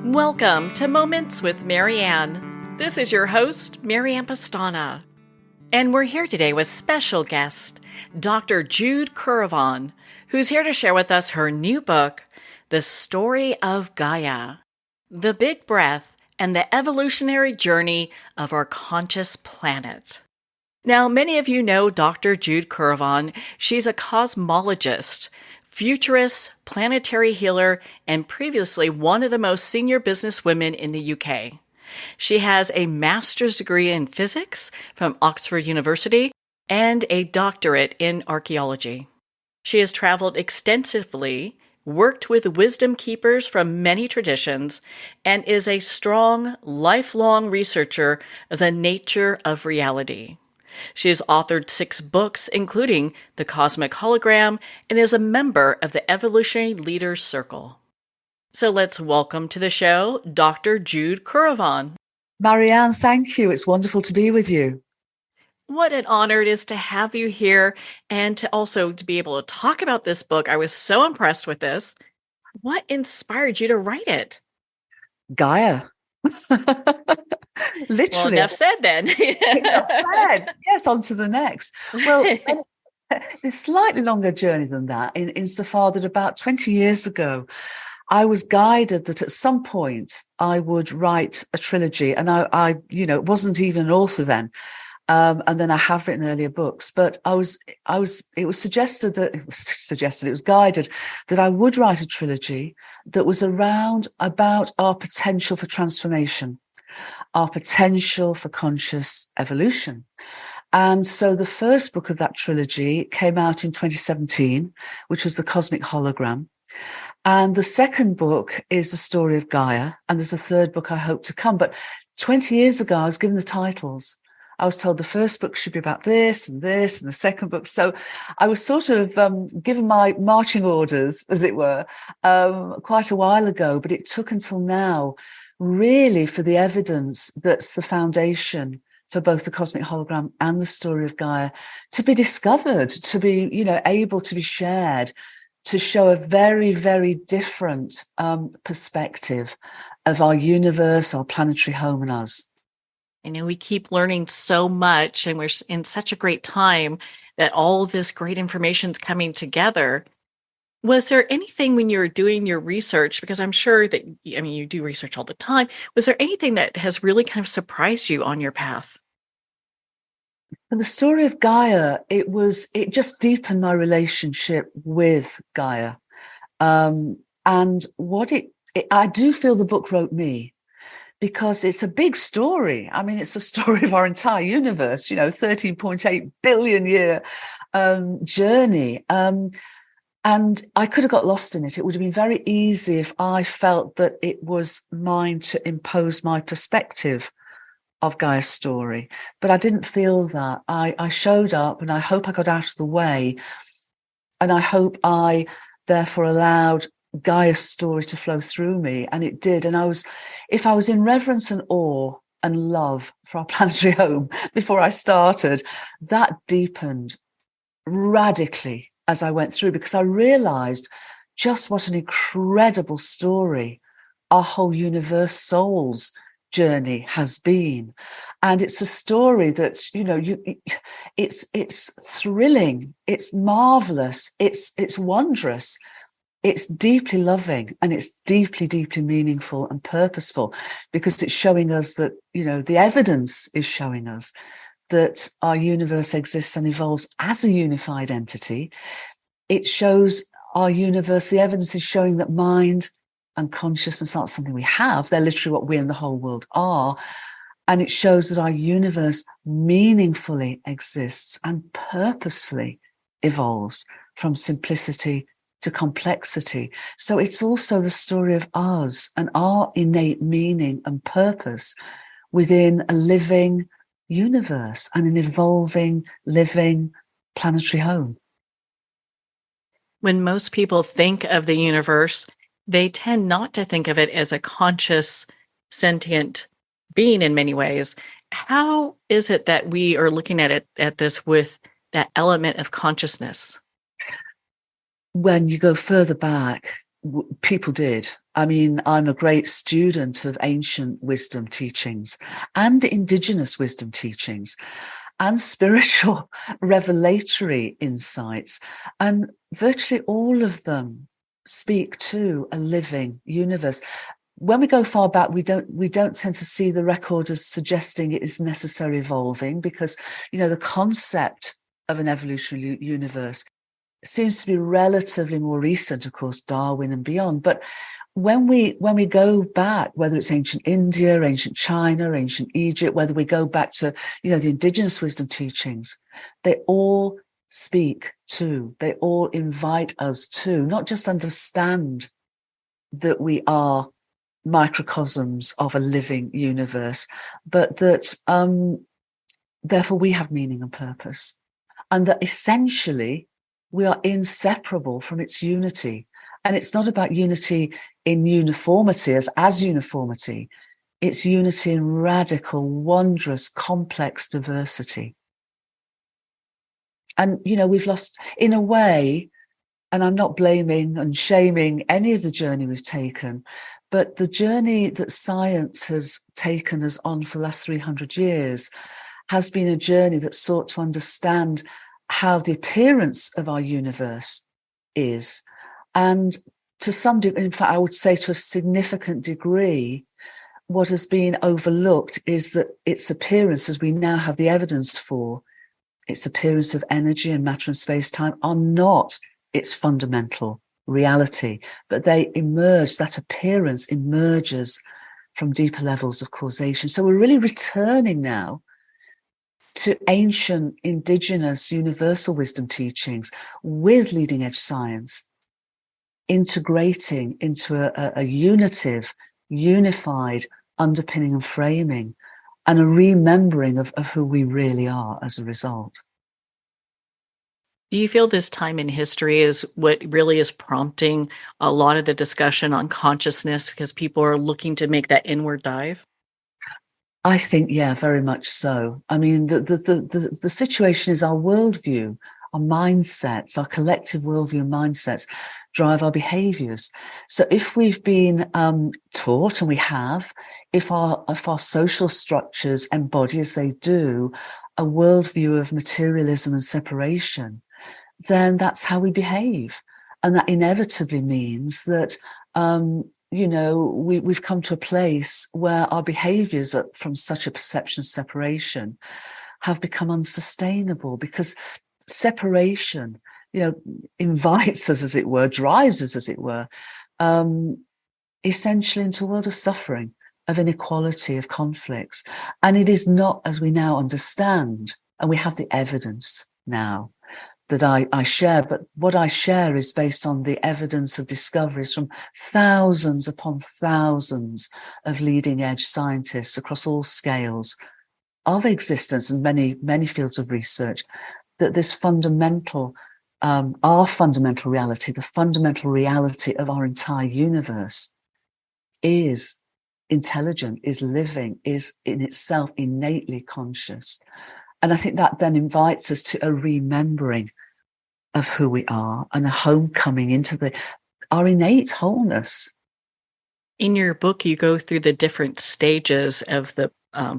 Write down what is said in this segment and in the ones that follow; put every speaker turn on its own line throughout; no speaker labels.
Welcome to Moments with Marianne. This is your host, Marianne Pastana. And we're here today with special guest, Dr. Jude Currivan, who's here to share with us her new book, The Story of Gaia, The Big Breath and the Evolutionary Journey of Our Conscious Planet. Now, many of you know Dr. Jude Currivan. She's a cosmologist, futurist, planetary healer, and previously one of the most senior business women in the UK. She has a master's degree in physics from Oxford University and a doctorate in archaeology. She has traveled extensively, worked with wisdom keepers from many traditions, and is a strong, lifelong researcher of the nature of reality. She has authored 6 books, including The Cosmic Hologram, and is a member of the Evolutionary Leaders Circle. So let's welcome to the show, Dr. Jude Currivan.
Marianne, thank you. It's wonderful to be with you.
What an honor it is to have you here and to be able to talk about this book. I was so impressed with this. What inspired you to write it?
Gaia. Literally.
Well, enough said then.
Enough said. Yes, on to the next. Well, it's a slightly longer journey than that, insofar that about 20 years ago, I was guided that at some point I would write a trilogy. And I wasn't even an author then. And then I have written earlier books, but it was guided that I would write a trilogy that was about our potential for transformation, our potential for conscious evolution. And so the first book of that trilogy came out in 2017, which was The Cosmic Hologram. And the second book is The Story of Gaia. And there's a third book I hope to come. But 20 years ago, I was given the titles. I was told the first book should be about this and this, and the second book. So I was sort of given my marching orders, as it were, quite a while ago. But it took until now, really, for the evidence that's the foundation for both the Cosmic Hologram and the Story of Gaia to be discovered, to be, able to be shared, to show a very, very different perspective of our universe, our planetary home, and us.
I know we keep learning so much, and we're in such a great time that all this great information is coming together. Was there anything when you were doing your research, because I'm sure that, you do research all the time, was there anything that has really kind of surprised you on your path?
And the Story of Gaia, it just deepened my relationship with Gaia. And I do feel the book wrote me, because it's a big story. It's the story of our entire universe, 13.8 billion year journey. And I could have got lost in it. It would have been very easy if I felt that it was mine to impose my perspective of Gaia's story. But I didn't feel that. I showed up, and I hope I got out of the way. And I hope I therefore allowed Gaia's story to flow through me, and it did. And if I was in reverence and awe and love for our planetary home before I started, that deepened radically as I went through, because I realized just what an incredible story our whole universe soul's journey has been. And it's a story that, it's thrilling, it's marvelous, it's wondrous. It's deeply loving, and it's deeply, deeply meaningful and purposeful, because it's showing us that, the evidence is showing us that our universe exists and evolves as a unified entity. It shows our universe, the evidence is showing that mind and consciousness aren't something we have. They're literally what we and the whole world are. And it shows that our universe meaningfully exists and purposefully evolves from simplicity to complexity. So it's also the story of us and our innate meaning and purpose within a living universe and an evolving, living planetary home.
When most people think of the universe, they tend not to think of it as a conscious, sentient being in many ways. How is it that we are looking at this with that element of consciousness?
When you go further back, people did. I mean, I'm a great student of ancient wisdom teachings and indigenous wisdom teachings and spiritual revelatory insights. And virtually all of them speak to a living universe. When we go far back, we don't tend to see the record as suggesting it is necessarily evolving, because, the concept of an evolutionary universe seems to be relatively more recent, of course, Darwin and beyond. But when we go back, whether it's ancient India, ancient China, ancient Egypt, whether we go back to, the indigenous wisdom teachings, they all speak to, they all invite us to not just understand that we are microcosms of a living universe, but that therefore we have meaning and purpose, and that essentially we are inseparable from its unity. And it's not about unity in uniformity as uniformity. It's unity in radical, wondrous, complex diversity. And, we've lost, in a way, and I'm not blaming and shaming any of the journey we've taken, but the journey that science has taken us on for the last 300 years has been a journey that sought to understand how the appearance of our universe is. And to some degree, in fact, I would say to a significant degree, what has been overlooked is that its appearance, as we now have the evidence for, its appearance of energy and matter and space-time are not its fundamental reality, but they emerge, that appearance emerges from deeper levels of causation. So we're really returning now to ancient, indigenous, universal wisdom teachings with leading edge science, integrating into a unitive, unified underpinning and framing, and a remembering of who we really are as a result.
Do you feel this time in history is what really is prompting a lot of the discussion on consciousness, because people are looking to make that inward dive?
I think, yeah, very much so. I mean, the situation is our worldview, our mindsets, our collective worldview and mindsets drive our behaviors. So if we've been taught, and we have, if our social structures embody, as they do, a worldview of materialism and separation, then that's how we behave. And that inevitably means that, we've come to a place where our behaviors from such a perception of separation have become unsustainable, because separation, invites us, as it were, drives us, as it were, essentially into a world of suffering, of inequality, of conflicts. And it is not, as we now understand, and we have the evidence now that I share, but what I share is based on the evidence of discoveries from thousands upon thousands of leading edge scientists across all scales of existence and many, many fields of research, that this fundamental, our fundamental reality, the fundamental reality of our entire universe is intelligent, is living, is in itself innately conscious. And I think that then invites us to a remembering of who we are and a homecoming into our innate wholeness.
In your book, you go through the different stages of the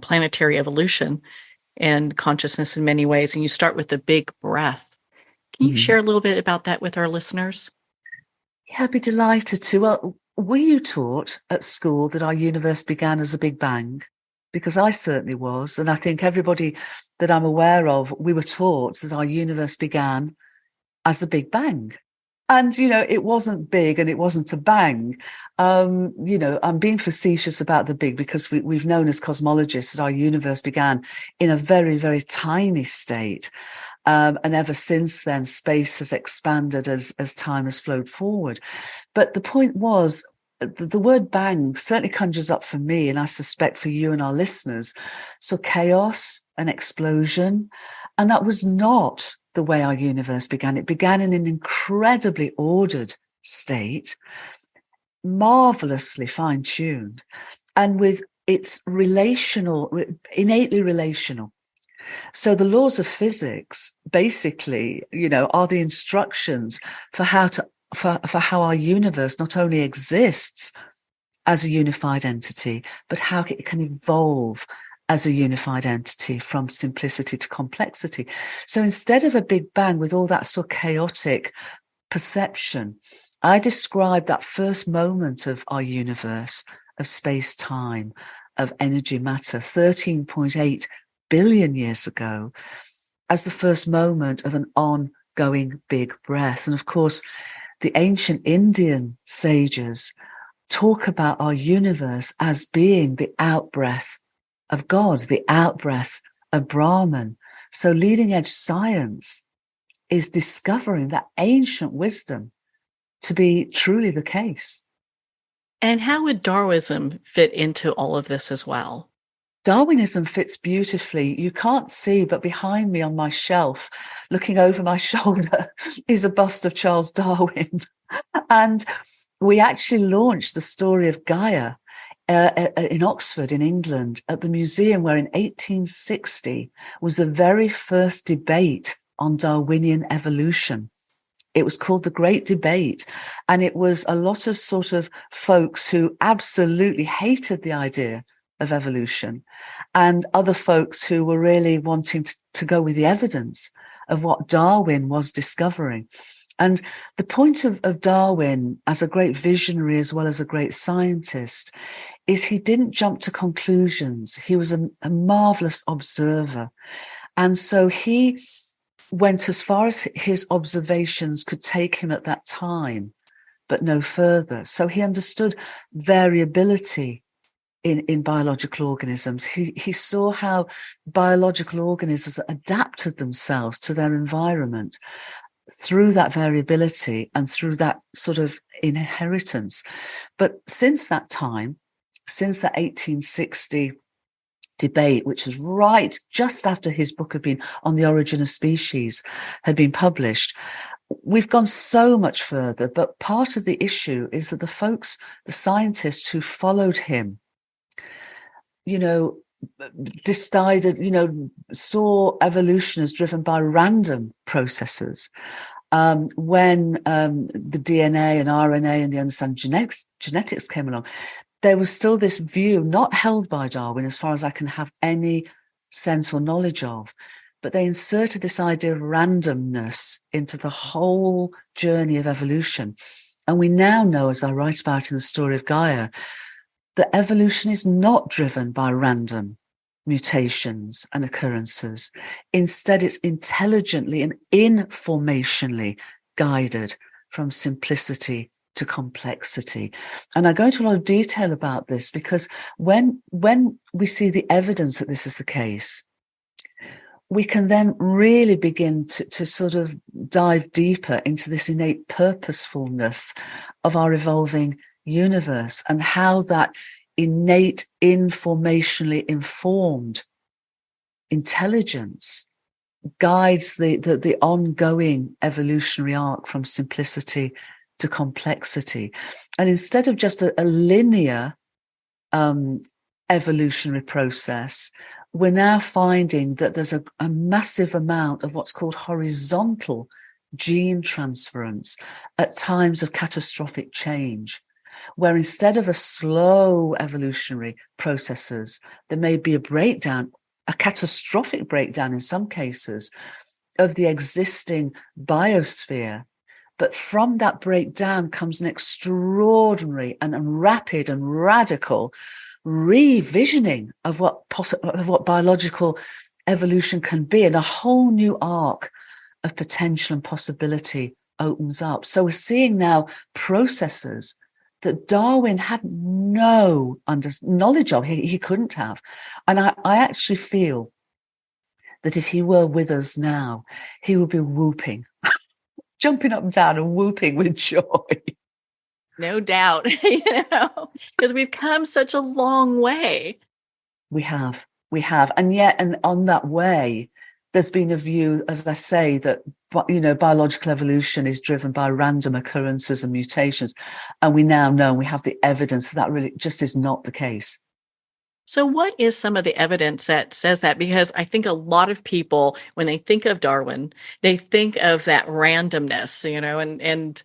planetary evolution and consciousness in many ways, and you start with the big breath. Can you share a little bit about that with our listeners?
Yeah, I'd be delighted to. Well, were you taught at school that our universe began as a Big Bang? Because I certainly was. And I think everybody that I'm aware of, we were taught that our universe began as a Big Bang. And, it wasn't big and it wasn't a bang. I'm being facetious about the big, because we've known as cosmologists that our universe began in a very, very tiny state. And ever since then, space has expanded as time has flowed forward. But the point was, the word bang certainly conjures up for me, and I suspect for you and our listeners, so chaos, an explosion. And that was not the way our universe began. It began in an incredibly ordered state, marvelously fine-tuned, and with its innately relational. So the laws of physics basically, are the instructions for how to for how our universe not only exists as a unified entity, but how it can evolve as a unified entity from simplicity to complexity. So instead of a big bang with all that sort of chaotic perception, I describe that first moment of our universe, of space-time, of energy matter, 13.8 billion years ago, as the first moment of an ongoing big breath. And of course, the ancient Indian sages talk about our universe as being the outbreath of God, the outbreath of Brahman. So leading edge science is discovering that ancient wisdom to be truly the case.
And how would Darwinism fit into all of this as well?
Darwinism fits beautifully. You can't see, but behind me on my shelf, looking over my shoulder, is a bust of Charles Darwin. And we actually launched the Story of Gaia in Oxford, in England, at the museum where in 1860 was the very first debate on Darwinian evolution. It was called the Great Debate, and it was a lot of sort of folks who absolutely hated the idea of evolution, and other folks who were really wanting to go with the evidence of what Darwin was discovering. And the point of Darwin as a great visionary as well as a great scientist is he didn't jump to conclusions. He was a marvelous observer. And so he went as far as his observations could take him at that time, but no further. So he understood variability in biological organisms. He saw how biological organisms adapted themselves to their environment through that variability and through that sort of inheritance. But since that time, since that 1860 debate, which was right just after his book had been on the origin of species had been published, we've gone so much further. But part of the issue is that the folks, the scientists who followed him, decided, saw evolution as driven by random processes. When the DNA and RNA and the understanding genetics came along, there was still this view, not held by Darwin as far as I can have any sense or knowledge of, but they inserted this idea of randomness into the whole journey of evolution. And we now know, as I write about in the Story of Gaia, that evolution is not driven by random mutations and occurrences. Instead, it's intelligently and informationally guided from simplicity to complexity. And I go into a lot of detail about this because when we see the evidence that this is the case, we can then really begin to sort of dive deeper into this innate purposefulness of our evolving universe and how that innate, informationally informed intelligence guides the ongoing evolutionary arc from simplicity to complexity. And instead of just a linear evolutionary process, we're now finding that there's a massive amount of what's called horizontal gene transference at times of catastrophic change, where instead of a slow evolutionary processes, there may be a breakdown, a catastrophic breakdown in some cases, of the existing biosphere. But from that breakdown comes an extraordinary and rapid and radical revisioning of what biological evolution can be, and a whole new arc of potential and possibility opens up. So we're seeing now processes that Darwin had no knowledge of. He couldn't have. And I actually feel that if he were with us now, he would be whooping, jumping up and down and whooping with joy.
No doubt, because we've come such a long way.
We have. And yet, and on that way, there's been a view, as I say, that, biological evolution is driven by random occurrences and mutations. And we now know, we have the evidence that really just is not the case.
So what is some of the evidence that says that? Because I think a lot of people, when they think of Darwin, they think of that randomness, and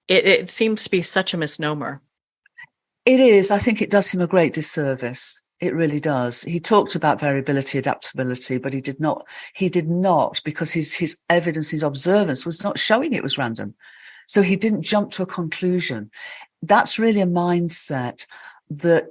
It seems to be such a misnomer.
It is. I think it does him a great disservice. It really does. He talked about variability, adaptability, but he did not, because his evidence, his observance was not showing it was random. So he didn't jump to a conclusion. That's really a mindset that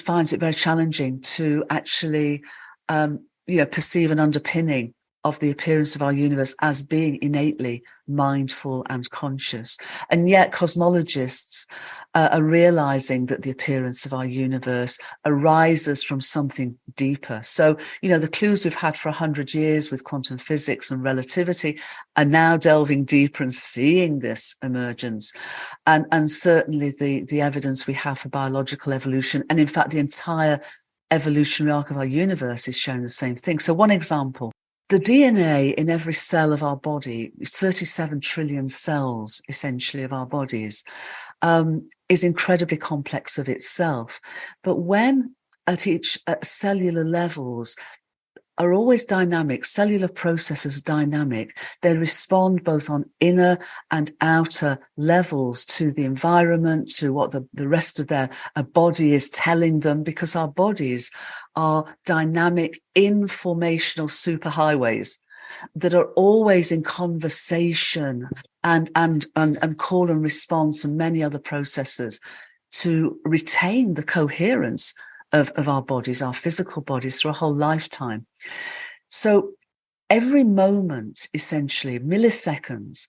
finds it very challenging to actually, perceive an underpinning of the appearance of our universe as being innately mindful and conscious. And yet cosmologists are realizing that the appearance of our universe arises from something deeper. So, the clues we've had for 100 years with quantum physics and relativity are now delving deeper and seeing this emergence. And certainly the evidence we have for biological evolution, and in fact, the entire evolutionary arc of our universe is showing the same thing. So one example, the DNA in every cell of our body, 37 trillion cells, essentially, of our bodies, is incredibly complex of itself. But when at cellular levels are always dynamic, cellular processes are dynamic, they respond both on inner and outer levels to the environment, to what the rest of their body is telling them, because our bodies are dynamic informational superhighways that are always in conversation and call and response and many other processes to retain the coherence of our bodies, our physical bodies, through a whole lifetime. So every moment, essentially, milliseconds,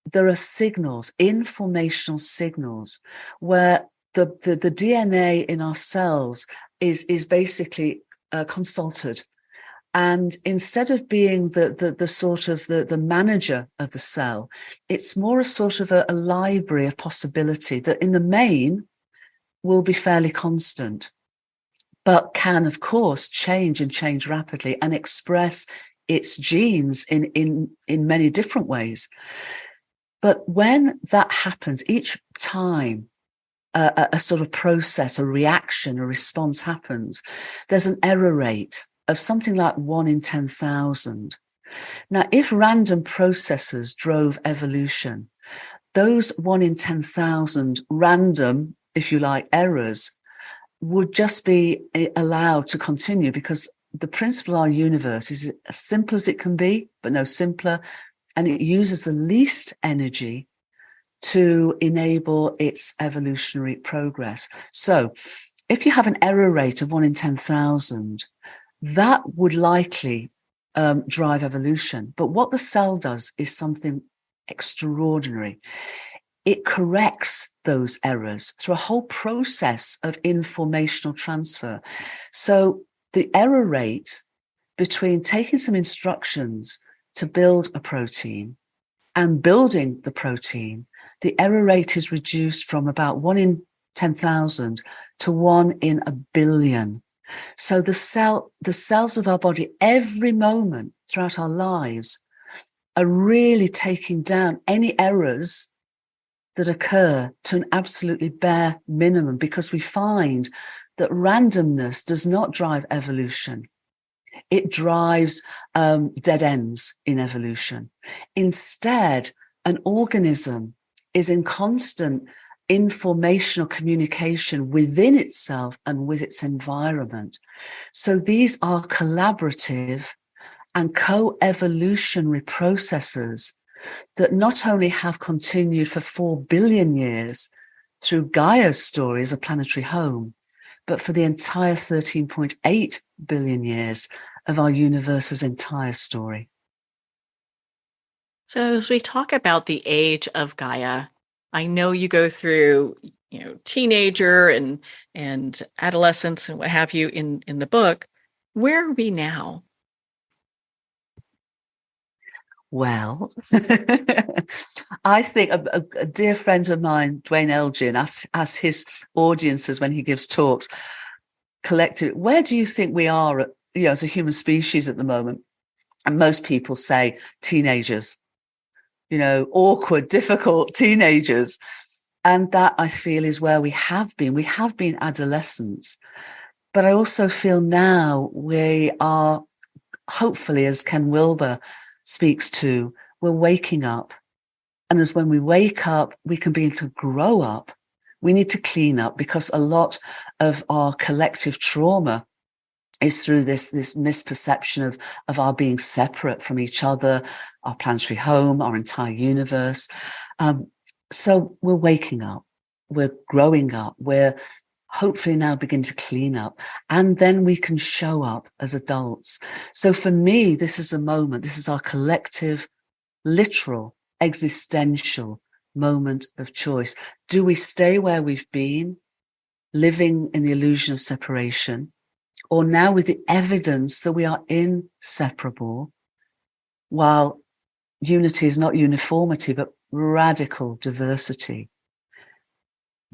there are signals, informational signals, where the DNA in our cells is basically consulted. And instead of being the sort of the manager of the cell, it's more a sort of a library of possibility that in the main will be fairly constant, but can, of course, change rapidly and express its genes in many different ways. But when that happens, each time a sort of process, a reaction, a response happens, there's an error rate of something like 1 in 10,000. Now, if random processes drove evolution, those 1 in 10,000 random, if you like, errors would just be allowed to continue, because the principle of our universe is as simple as it can be, but no simpler, and it uses the least energy to enable its evolutionary progress. So if you have an error rate of 1 in 10,000, that would likely drive evolution. But what the cell does is something extraordinary. It corrects those errors through a whole process of informational transfer. So the error rate between taking some instructions to build a protein and building the protein, the error rate is reduced from about 1 in 10,000 to 1 in a billion. So the cells of our body, every moment throughout our lives, are really taking down any errors that occur to an absolutely bare minimum, because we find that randomness does not drive evolution. It drives dead ends in evolution. Instead, an organism is in constant informational communication within itself and with its environment. So these are collaborative and co-evolutionary processes that not only have continued for 4 billion years through Gaia's story as a planetary home, but for the entire 13.8 billion years of our universe's entire story.
So as we talk about the age of Gaia, I know you go through, teenager and adolescence and what have you in the book. Where are we now?
Well, I think a dear friend of mine, Dwayne Elgin, as his audiences when he gives talks, collective, where do you think we are as a human species at the moment? And most people say teenagers, awkward, difficult teenagers. And that, I feel, is where we have been. We have been adolescents. But I also feel now we are, hopefully, as Ken Wilber speaks to, we're waking up. And as when we wake up, we can begin to grow up. We need to clean up, because a lot of our collective trauma is through this misperception of our being separate from each other, our planetary home, our entire universe. So we're waking up, we're growing up, we're hopefully now begin to clean up, and then we can show up as adults. So for me, this is a moment, this is our collective, literal, existential moment of choice. Do we stay where we've been, living in the illusion of separation, or now with the evidence that we are inseparable, while unity is not uniformity, but radical diversity?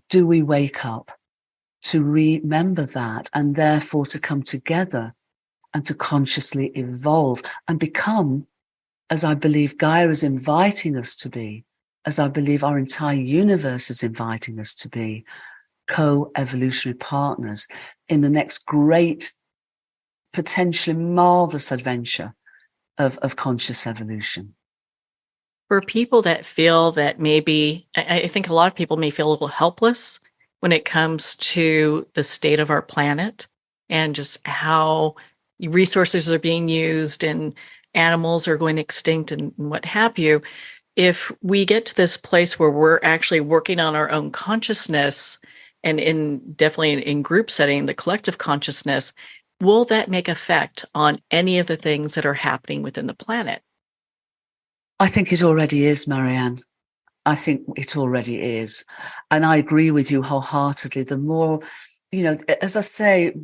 Do we wake up to remember that, and therefore to come together and to consciously evolve and become, as I believe Gaia is inviting us to be, as I believe our entire universe is inviting us to be, co-evolutionary partners in the next great, potentially marvelous adventure of conscious evolution.
For people that feel that maybe, I think a lot of people may feel a little helpless when it comes to the state of our planet and just how resources are being used and animals are going extinct and what have you. If we get to this place where we're actually working on our own consciousness, and definitely in group setting, the collective consciousness, will that make effect on any of the things that are happening within the planet?
I think it already is, Marianne. I think it already is. And I agree with you wholeheartedly. The more, as I say,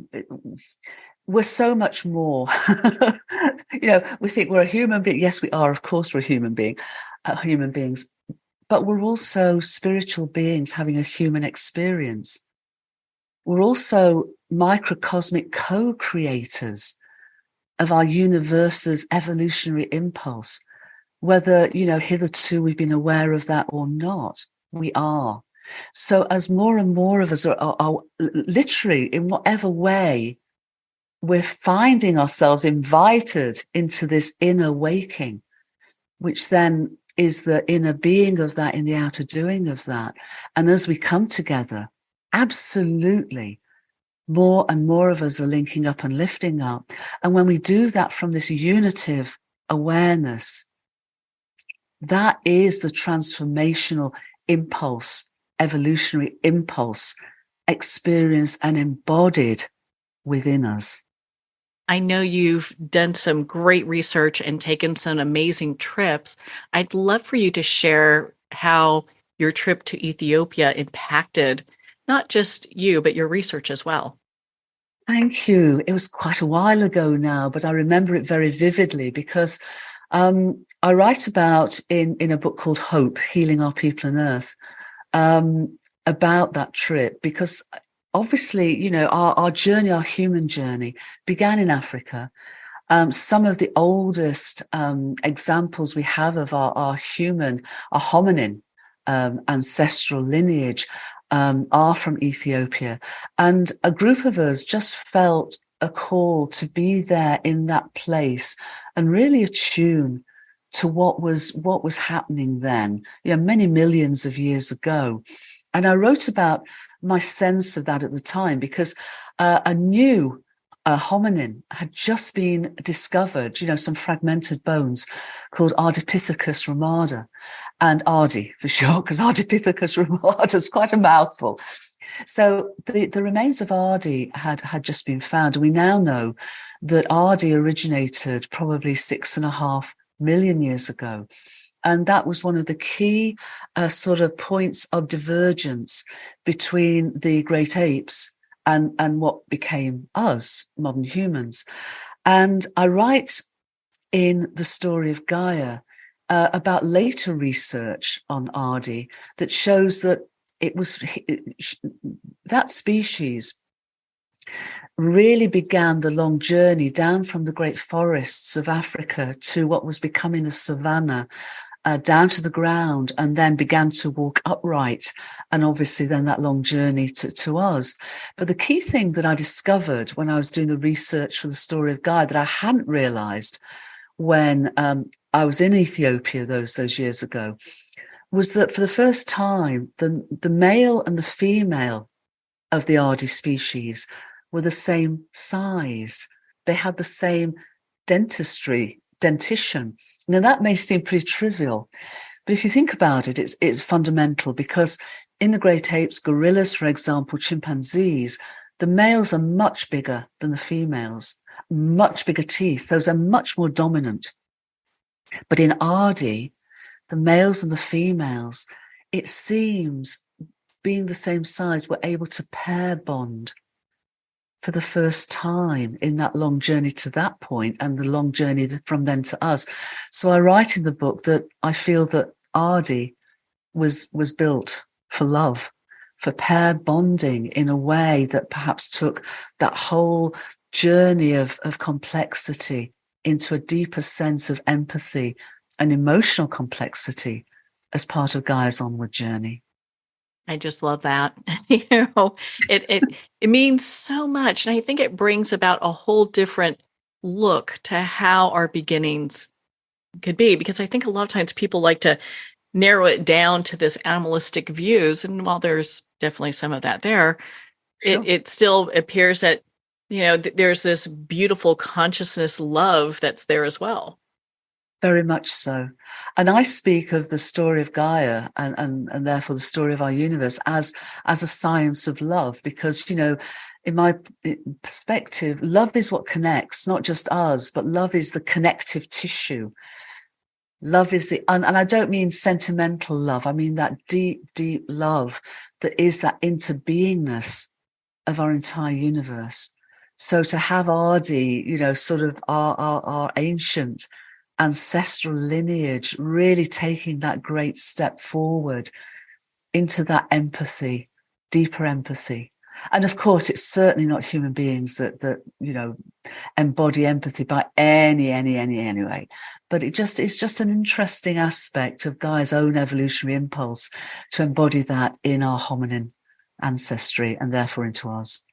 we're so much more. We think we're a human being. Yes, we are. Of course, we're human beings. But we're also spiritual beings having a human experience. We're also microcosmic co-creators of our universe's evolutionary impulse. Whether, hitherto we've been aware of that or not, we are. So as more and more of us are literally, in whatever way, we're finding ourselves invited into this inner waking, which then is the inner being of that in the outer doing of that. And as we come together, absolutely, more and more of us are linking up and lifting up. And when we do that from this unitive awareness, that is the transformational impulse, evolutionary impulse, experienced and embodied within us.
I know you've done some great research and taken some amazing trips. I'd love for you to share how your trip to Ethiopia impacted not just you, but your research as well.
Thank you. It was quite a while ago now, but I remember it very vividly because I write about in a book called Hope, Healing Our People and Earth, about that trip, because obviously, our journey, our human journey began in Africa. Some of the oldest examples we have of our hominin ancestral lineage are from Ethiopia. And a group of us just felt a call to be there in that place and really attune to what was happening then, many millions of years ago. And I wrote about my sense of that at the time because a new hominin had just been discovered, some fragmented bones called Ardipithecus ramada, and Ardi for short, because Ardipithecus ramada is quite a mouthful. So the remains of Ardi had just been found. We now know that Ardi originated probably 6.5 million years ago. And that was one of the key sort of points of divergence between the great apes and what became us, modern humans. And I write in the Story of Gaia about later research on Ardi that shows that that species really began the long journey down from the great forests of Africa to what was becoming the savannah, down to the ground, and then began to walk upright. And obviously then that long journey to us. But the key thing that I discovered when I was doing the research for the Story of Gaia that I hadn't realized when I was in Ethiopia those years ago was that for the first time, the male and the female of the Ardi species were the same size. They had the same dentition. Now that may seem pretty trivial, but if you think about it, it's fundamental, because in the great apes, gorillas, for example, chimpanzees, the males are much bigger than the females, much bigger teeth. Those are much more dominant. But in Ardi, the males and the females, it seems, being the same size, were able to pair bond for the first time in that long journey to that point, and the long journey from then to us. So I write in the book that I feel that Ardi was built for love, for pair bonding, in a way that perhaps took that whole journey of complexity into a deeper sense of empathy and emotional complexity as part of Gaia's onward journey.
I just love that. It means so much. And I think it brings about a whole different look to how our beginnings could be, because I think a lot of times people like to narrow it down to this animalistic views. And while there's definitely some of that there, sure, it still appears that, there's this beautiful consciousness love that's there as well.
Very much so. And I speak of the story of Gaia and therefore the story of our universe as a science of love, because, in my perspective, love is what connects, not just us, but love is the connective tissue. Love is and I don't mean sentimental love. I mean that deep, deep love that is that interbeingness of our entire universe. So to have Ardi, sort of our ancient ancestral lineage, really taking that great step forward into that empathy, deeper empathy. And of course, it's certainly not human beings that embody empathy by any way. But it's just an interesting aspect of Gaia's own evolutionary impulse to embody that in our hominin ancestry and therefore into us.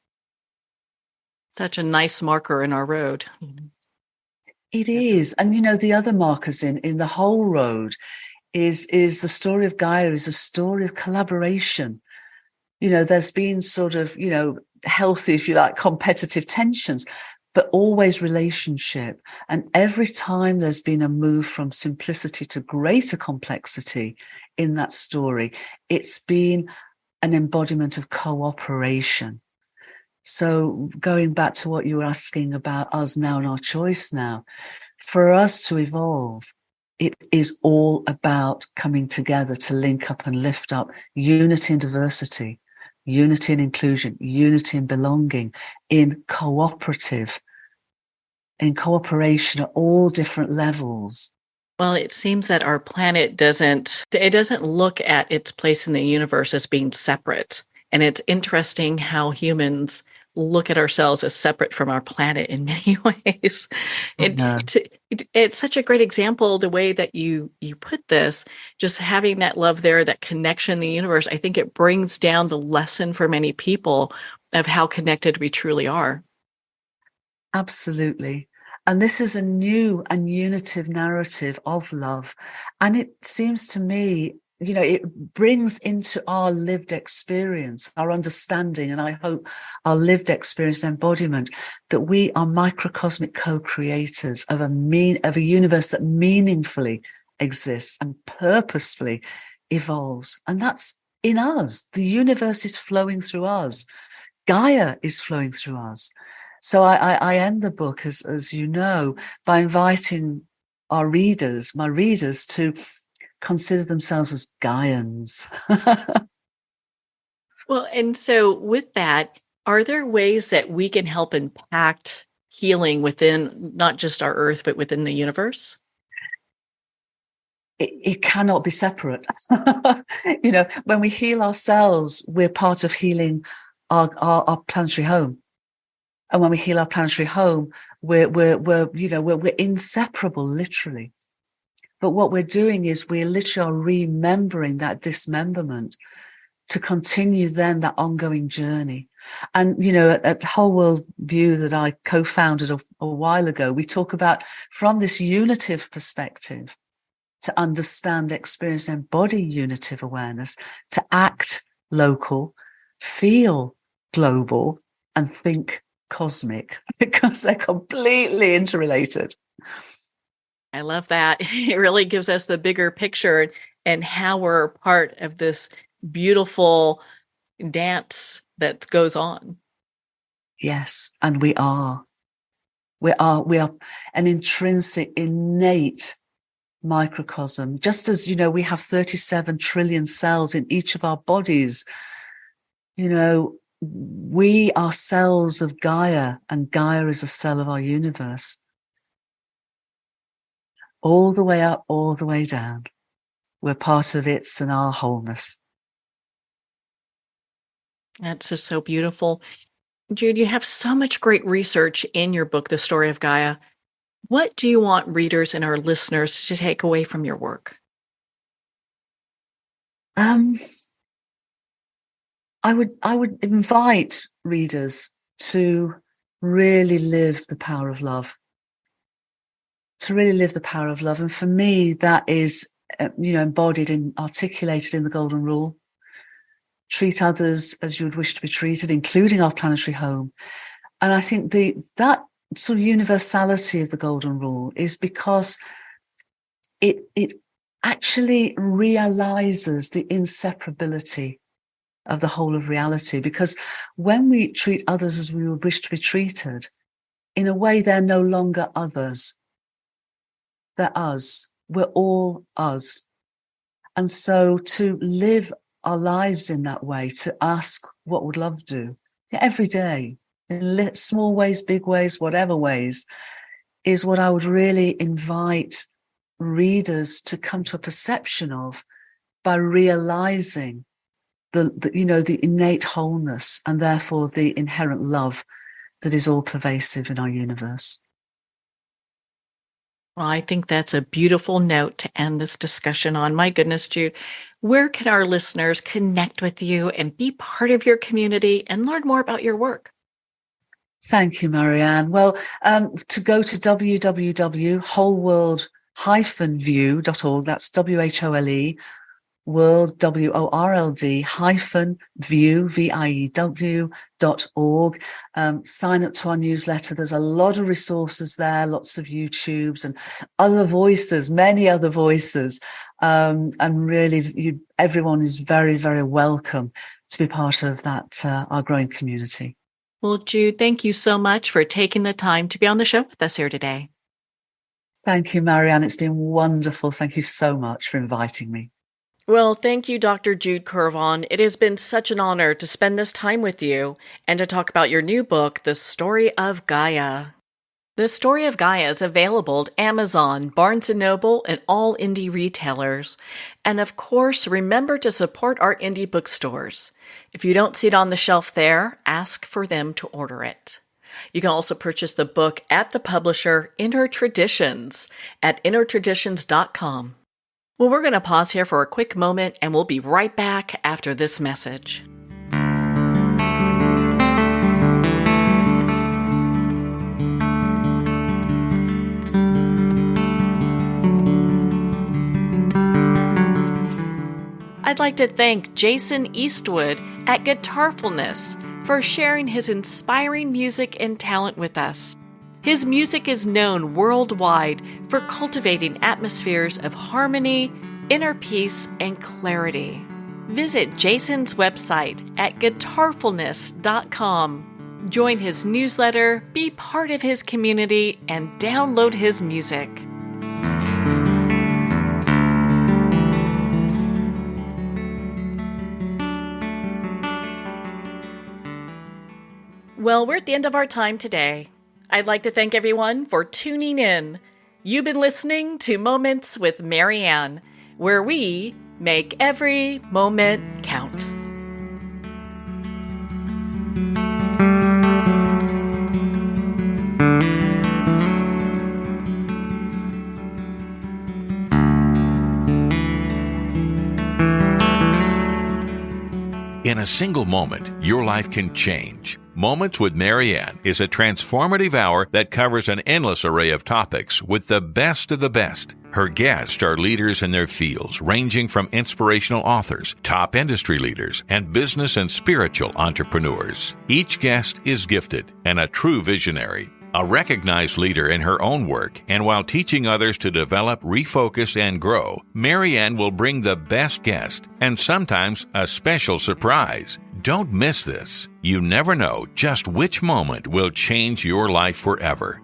Such a nice marker in our road.
It is. And, the other markers in the whole road is the story of Gaia is a story of collaboration. There's been sort of, healthy, if you like, competitive tensions, but always relationship. And every time there's been a move from simplicity to greater complexity in that story, it's been an embodiment of cooperation. So going back to what you were asking about us now and our choice now, for us to evolve, it is all about coming together to link up and lift up unity and diversity, unity and inclusion, unity and belonging, in cooperation at all different levels.
Well, it seems that our planet doesn't look at its place in the universe as being separate. And it's interesting how humans look at ourselves as separate from our planet in many ways. It's such a great example, the way that you put this, just having that love there, that connection in the universe. I think it brings down the lesson for many people of how connected we truly are.
Absolutely. And this is a new and unitive narrative of love. And it seems to me, it brings into our lived experience, our understanding, and I hope our lived experience and embodiment, that we are microcosmic co-creators of a universe that meaningfully exists and purposefully evolves. And that's in us. The universe is flowing through us. Gaia is flowing through us. So I end the book, as you know, by inviting my readers, to consider themselves as Gaians.
Well, and so with that, are there ways that we can help impact healing within not just our Earth, but within the universe?
It cannot be separate. When we heal ourselves, we're part of healing our planetary home. And when we heal our planetary home, we're inseparable, literally. But what we're doing is we're literally remembering that dismemberment to continue then that ongoing journey. And, at Whole World View that I co-founded a while ago, we talk about from this unitive perspective, to understand, experience, embody unitive awareness, to act local, feel global, and think cosmic, because they're completely interrelated.
I love that. It really gives us the bigger picture and how we're part of this beautiful dance that goes on.
Yes, and we are. We are an intrinsic, innate microcosm. Just as, we have 37 trillion cells in each of our bodies, we are cells of Gaia, and Gaia is a cell of our universe. All the way up, all the way down. We're part of its and our wholeness.
That's just so beautiful. Jude, you have so much great research in your book, The Story of Gaia. What do you want readers and our listeners to take away from your work?
I would invite readers to really live the power of love. To really live the power of love. And for me, that is, embodied and articulated in the Golden Rule. Treat others as you would wish to be treated, including our planetary home. And I think that sort of universality of the Golden Rule is because it actually realizes the inseparability of the whole of reality. Because when we treat others as we would wish to be treated, in a way, they're no longer others. They're us. We're all us. And so to live our lives in that way, to ask, what would love do? Every day, in small ways, big ways, whatever ways, is what I would really invite readers to come to a perception of by realizing the innate wholeness and therefore the inherent love that is all pervasive in our universe.
Well, I think that's a beautiful note to end this discussion on. My goodness, Jude, where can our listeners connect with you and be part of your community and learn more about your work?
Thank you, Marianne. Well, to go to www.wholeworld-view.org, that's WHOLE, world, WORLD -view, VIEW.org. Sign up to our newsletter. There's a lot of resources there, lots of YouTubes and other voices, many other voices. And really, everyone is very, very welcome to be part of that, our growing community.
Well, Jude, thank you so much for taking the time to be on the show with us here today.
Thank you, Marianne. It's been wonderful. Thank you so much for inviting me.
Well, thank you, Dr. Jude Currivan. It has been such an honor to spend this time with you and to talk about your new book, The Story of Gaia. The Story of Gaia is available at Amazon, Barnes & Noble, and all indie retailers. And of course, remember to support our indie bookstores. If you don't see it on the shelf there, ask for them to order it. You can also purchase the book at the publisher Inner Traditions at innertraditions.com. Well, we're going to pause here for a quick moment, and we'll be right back after this message. I'd like to thank Jason Eastwood at Guitarfulness for sharing his inspiring music and talent with us. His music is known worldwide for cultivating atmospheres of harmony, inner peace, and clarity. Visit Jason's website at guitarfulness.com. Join his newsletter, be part of his community, and download his music. Well, we're at the end of our time today. I'd like to thank everyone for tuning in. You've been listening to Moments with Marianne, where we make every moment count.
In a single moment, your life can change. Moments with Marianne is a transformative hour that covers an endless array of topics with the best of the best. Her guests are leaders in their fields, ranging from inspirational authors, top industry leaders, and business and spiritual entrepreneurs. Each guest is gifted and a true visionary, a recognized leader in her own work, and while teaching others to develop, refocus, and grow, Marianne will bring the best guest and sometimes a special surprise. Don't miss this. You never know just which moment will change your life forever.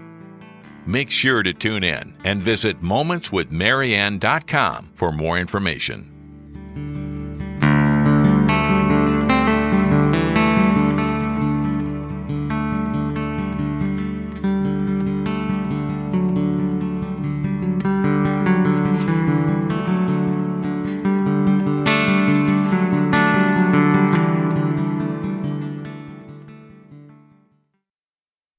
Make sure to tune in and visit momentswithmarianne.com for more information.